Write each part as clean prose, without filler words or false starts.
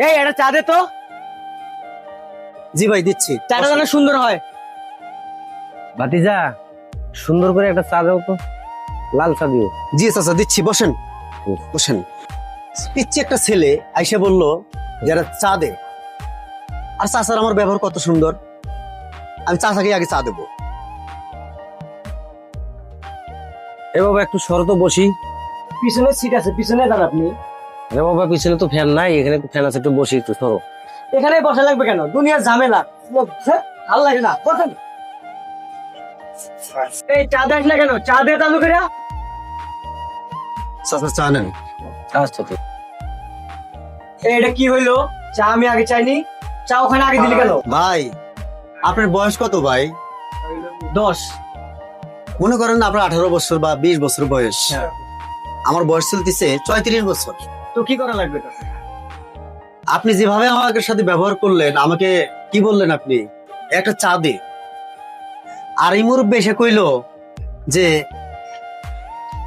এই এটা চা দে তো। জি ভাই দিচ্ছি। চাটা যেন সুন্দর হয়। ভাতিজা সুন্দর করে একটা চা দাও তো, লাল চা দিও। জি চাচা দিচ্ছি, বসেন বসেন। পিচ্ছি একটা ছেলে আইসা বললো যারা চা দে, আর চাচার আমার ব্যবহার কত সুন্দর, আমি চাচাকে আগে চা দেবো। এ বাবা একটু সরো তো, বসি। পিছনে সিট আছে, পিছনে যান আপনি। এ বাবা পিছনে তো ফ্যান নাই, এখানে তো ফ্যান আছে, একটু বসি, একটু সরো। এখানে বসা লাগবে কেন? দুনিয়ার ঝামেলা, ভালো লাগে না, বসেন। এই চা দেখ না কেন? চা দে চালু করে। চাচা চা নেন। আচ্ছা ঠিক। এটা কি হইলো? চা আমি আগে চাইনি, চা ওখানে আগে দিলি কেন? ভাই আপনার বয়স কত ভাই? 10। মনে করেন আপনার 18 বছর বা 20 বছর বয়স, আমার বয়স চলতেছে 34 বছর। তো কি করা লাগবে? আপনি যেভাবে আমাদের সাথে ব্যবহার করলেন, আমাকে কি বললেন আপনি একটা চা দে, আর এই মুরব্বী এসে কইলো যে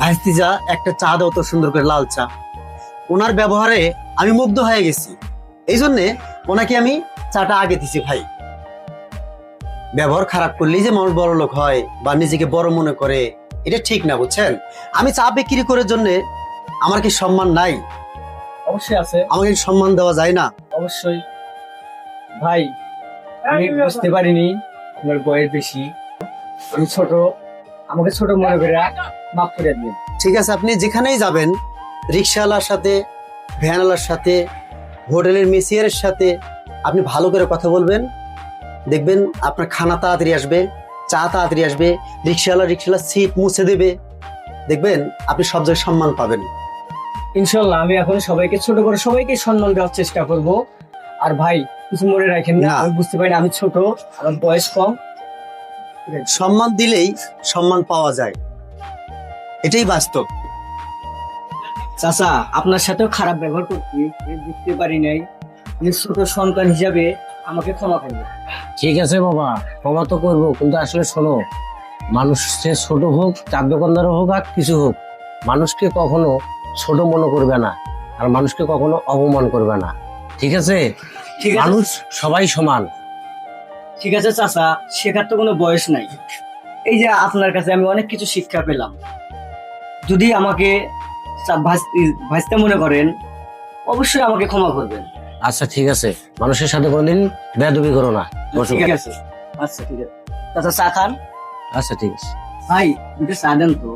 ভাইস্তিজা একটা চা দাও তো, সুন্দর করে লাল চা। ওনার ব্যবহারে আমি মুগ্ধ হয়ে গেছি, এই জন্যে ওনাকে আমি চাটা আগে দিছি। ভাই ব্যবহার খারাপ করলেই যে মানুষ বড় লোক হয় বা নিজেকে বড় মনে করে, এটা ঠিক না, বুঝছেন? আমি চা বিক্রি করার জন্য আমার কি সম্মান নাই? অবশ্যই আছে, আমাকে কি সম্মান দেওয়া যায় না? অবশ্যই। ভাই আমি বুঝতে পারিনি আপনার বয়স বেশি, আমি ছোট, আমাকে ছোট মনে করে মাফ করে দিন। ঠিক আছে, আপনি যেখানেই যাবেন, রিক্সাওয়ালার সাথে, ভ্যানওয়ালার সাথে, হোটেলের মেসিয়ারের সাথে আপনি ভালো করে কথা বলবেন, দেখবেন আপনার খানা তাড়াতাড়ি আসবে, চা তাড়াতাড়ি আসবে, রিক্সাওয়ালা সিট মুছে দেবে, দেখবেন আপনি সব জায়গায় সম্মান পাবেন। ইনশাল্লাহ আমি এখন সবাইকে ছোট করে সবাইকে সম্মান দেওয়ার চেষ্টা করব। আর ভাই কিছু মনে রাখেন না, না। আমি বুঝতে পারি আমি ছোট, আমার বয়স কম। সম্মান দিলেই সম্মান পাওয়া যায়, এটাই বাস্তব। চাচা আপনার সাথেও খারাপ ব্যবহার করছি, বুঝতে পারি নাই, আমি ছোট সন্তান হিসাবে আমাকে ক্ষমা করবেন। ঠিক আছে বাবা, ক্ষমা তো করবো, কিন্তু আসলে শোনো, মানুষ সে ছোট হোক, চার দোকানদার হোক আর কিছু হোক, মানুষকে কখনো ছোট মনে করবে না, আর মানুষকে কখনো অপমান করবে না, ঠিক আছে? ঠিক আছে, মানুষ সবাই সমান। ঠিক আছে চাচা, শেখার তো কোনো বয়স নাই। এই যে আপনার কাছে আমি অনেক কিছু শিক্ষা পেলাম, যদি আমাকে ভাইস্তা মনে করেন অবশ্যই আমাকে ক্ষমা করবেন। আচ্ছা ঠিক আছে, মানুষের সাথে কোনোদিন বেয়াদবি করো না, বসো। ঠিক আছে, আচ্ছা ঠিক আছে। চাচা চা খান। আচ্ছা ঠিক আছে। ভাই দুটো চা দেন তো।